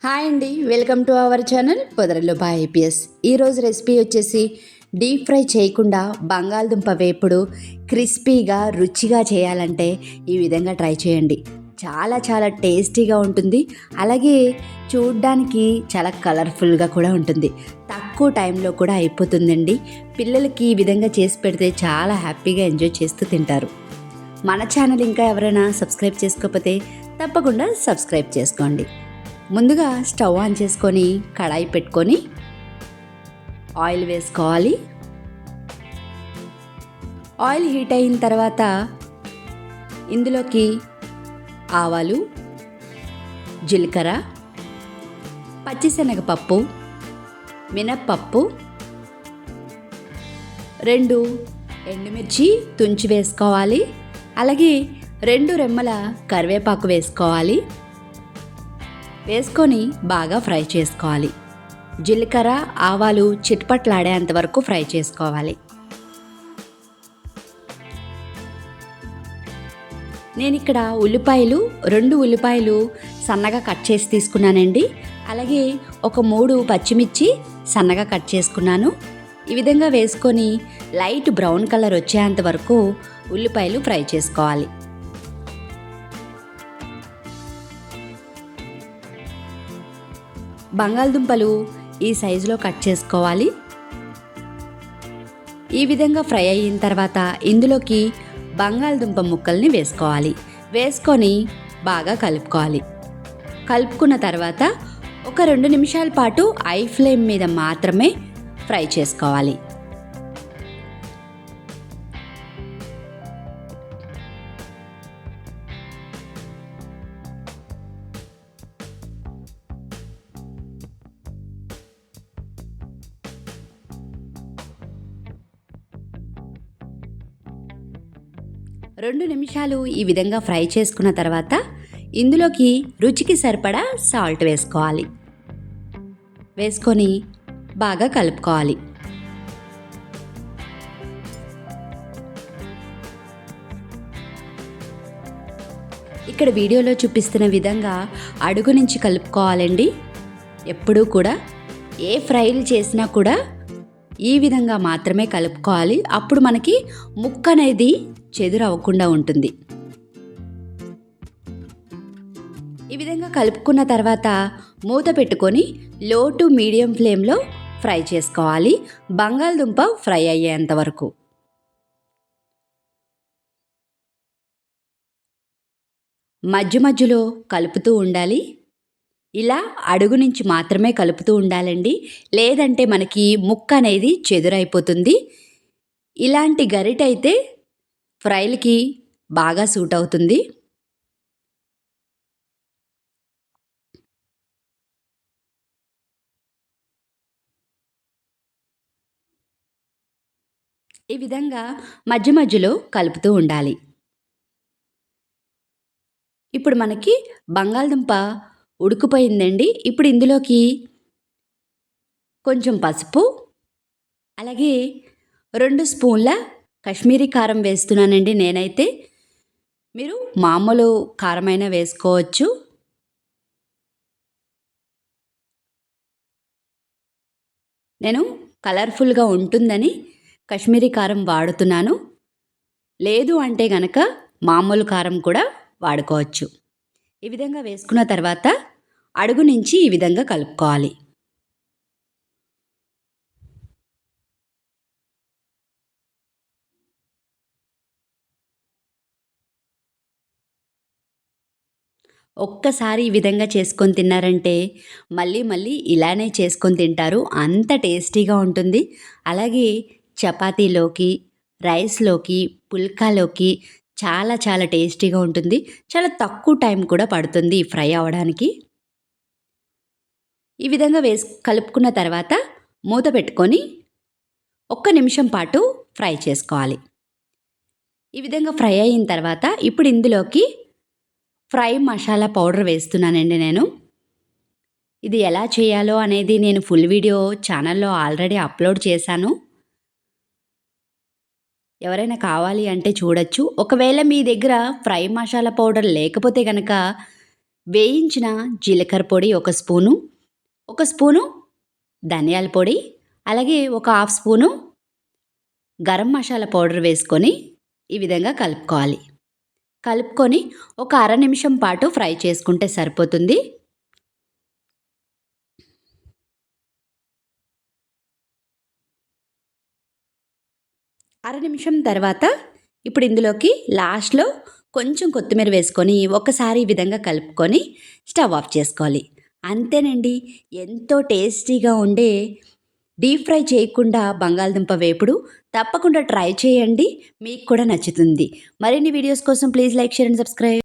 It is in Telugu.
హాయ్ అండి, వెల్కమ్ టు అవర్ ఛానల్ పొదరలో బై ఐపీఎస్. ఈరోజు రెసిపీ వచ్చేసి డీప్ ఫ్రై చేయకుండా బంగాళదుంప వేపుడు క్రిస్పీగా రుచిగా చేయాలంటే ఈ విధంగా ట్రై చేయండి. చాలా చాలా టేస్టీగా ఉంటుంది. అలాగే చూడ్డానికి చాలా కలర్ఫుల్గా కూడా ఉంటుంది. తక్కువ టైంలో కూడా అయిపోతుందండి. పిల్లలకి ఈ విధంగా చేసి పెడితే చాలా హ్యాపీగా ఎంజాయ్ చేస్తూ తింటారు. మన ఛానల్ ఇంకా ఎవరైనా సబ్స్క్రైబ్ చేసుకోకపోతే తప్పకుండా సబ్స్క్రైబ్ చేసుకోండి. ముందుగా స్టవ్ ఆన్ చేసుకొని కడాయి పెట్టుకొని ఆయిల్ వేసుకోవాలి. ఆయిల్ హీట్ అయిన తర్వాత ఇందులోకి ఆవాలు, జీలకర్ర, పచ్చిశనగపప్పు, మినప్పప్పు, 2 ఎండుమిర్చి తుంచి వేసుకోవాలి. అలాగే 2 రెమ్మల కరివేపాకు వేసుకోవాలి. వేసుకొని బాగా ఫ్రై చేసుకోవాలి. జీలకర్ర ఆవాలు చిట్పట్లాడేంత వరకు ఫ్రై చేసుకోవాలి. నేను ఇక్కడ ఉల్లిపాయలు 2 ఉల్లిపాయలు సన్నగా కట్ చేసి తీసుకున్నానండి. అలాగే ఒక 3 పచ్చిమిర్చి సన్నగా కట్ చేసుకున్నాను. ఈ విధంగా వేసుకొని లైట్ బ్రౌన్ కలర్ వచ్చేంత వరకు ఉల్లిపాయలు ఫ్రై చేసుకోవాలి. బంగాళదుంపలు ఈ సైజులో కట్ చేసుకోవాలి. ఈ విధంగా ఫ్రై అయిన తర్వాత ఇందులోకి బంగాళదుంప ముక్కల్ని వేసుకోవాలి. వేసుకొని బాగా కలుపుకోవాలి. కలుపుకున్న తర్వాత ఒక 2 నిమిషాల పాటు ఐ ఫ్లేమ్ మీద మాత్రమే ఫ్రై చేసుకోవాలి. రెండు నిమిషాలు ఈ విధంగా ఫ్రై చేసుకున్న తర్వాత ఇందులోకి రుచికి సరిపడా సాల్ట్ వేసుకోవాలి. వేసుకొని బాగా కలుపుకోవాలి. ఇక్కడ వీడియోలో చూపిస్తున్న విధంగా అడుగు నుంచి కలుపుకోవాలండి. ఎప్పుడూ కూడా ఏ ఫ్రైలు చేసినా కూడా ఈ విధంగా మాత్రమే కలుపుకోవాలి. అప్పుడు మనకి ముక్క అనేది చెదురు అవ్వకుండా ఉంటుంది. ఈ విధంగా కలుపుకున్న తర్వాత మూత పెట్టుకొని లో టు మీడియం ఫ్లేమ్లో ఫ్రై చేసుకోవాలి. బంగాళదుంప ఫ్రై అయ్యేంత వరకు. మధ్య మధ్యలో కలుపుతూ ఉండాలి. ఇలా అడుగు నుంచి మాత్రమే కలుపుతూ ఉండాలండి. లేదంటే మనకి ముక్క అనేది చెదురైపోతుంది. ఇలాంటి గరిటైతే ఫ్రైలకి బాగా సూట్ అవుతుంది. ఈ విధంగా మధ్య మధ్యలో కలుపుతూ ఉండాలి. ఇప్పుడు మనకి బంగాళదుంప ఉడికిపోయిందండి. ఇప్పుడు ఇందులోకి కొంచెం పసుపు, అలాగే 2 స్పూన్ల కాశ్మీరీ కారం వేస్తున్నానండి నేనైతే. మీరు మామూలు కారమైనా వేసుకోవచ్చు. నేను కలర్ఫుల్గా ఉంటుందని కాశ్మీరీ కారం వాడుతున్నాను. లేదు అంటే గనక మామూలు కారం కూడా వాడుకోవచ్చు. ఈ విధంగా వేసుకున్న తర్వాత అడుగు నుంచి ఈ విధంగా కలుపుకోవాలి. ఒక్కసారి ఈ విధంగా చేసుకొని తిన్నారంటే మళ్ళీ మళ్ళీ ఇలానే చేసుకొని తింటారు. అంత టేస్టీగా ఉంటుంది. అలాగే చపాతీలోకి, రైస్లోకి, పుల్కాలోకి చాలా చాలా టేస్టీగా ఉంటుంది. చాలా తక్కువ టైం కూడా పడుతుంది ఈ ఫ్రై అవ్వడానికి. ఈ విధంగా కలుపుకున్న తర్వాత మూత పెట్టుకొని 1 నిమిషం పాటు ఫ్రై చేసుకోవాలి. ఈ విధంగా ఫ్రై అయిన తర్వాత ఇప్పుడు ఇందులోకి ఫ్రై మసాలా పౌడర్ వేస్తున్నానండి నేను. ఇది ఎలా చేయాలో అనేది నేను ఫుల్ వీడియో ఛానల్లో ఆల్రెడీ అప్లోడ్ చేశాను. ఎవరైనా కావాలి అంటే చూడొచ్చు. ఒకవేళ మీ దగ్గర ఫ్రై మసాలా పౌడర్ లేకపోతే గనక వేయించిన జీలకర్ర పొడి ఒక స్పూను ధనియాల పొడి, అలాగే ఒక half spoon garam masala powder వేసుకొని ఈ విధంగా కలుపుకోవాలి. కలుపుకొని ఒక అర నిమిషం పాటు ఫ్రై చేసుకుంటే సరిపోతుంది. అర నిమిషం తర్వాత ఇప్పుడు ఇందులోకి లాస్ట్‌లో కొంచెం కొత్తిమీర వేసుకొని ఒకసారి ఈ విధంగా కలుపుకొని స్టవ్ ఆఫ్ చేసుకోవాలి. అంతేనండి. ఎంతో టేస్టీగా ఉండే డీప్ ఫ్రై చేయకుండా బంగాళదుంప వేపుడు తప్పకుండా ట్రై చేయండి. మీకు కూడా నచ్చుతుంది. మరిన్ని వీడియోస్ కోసం please like, share and subscribe.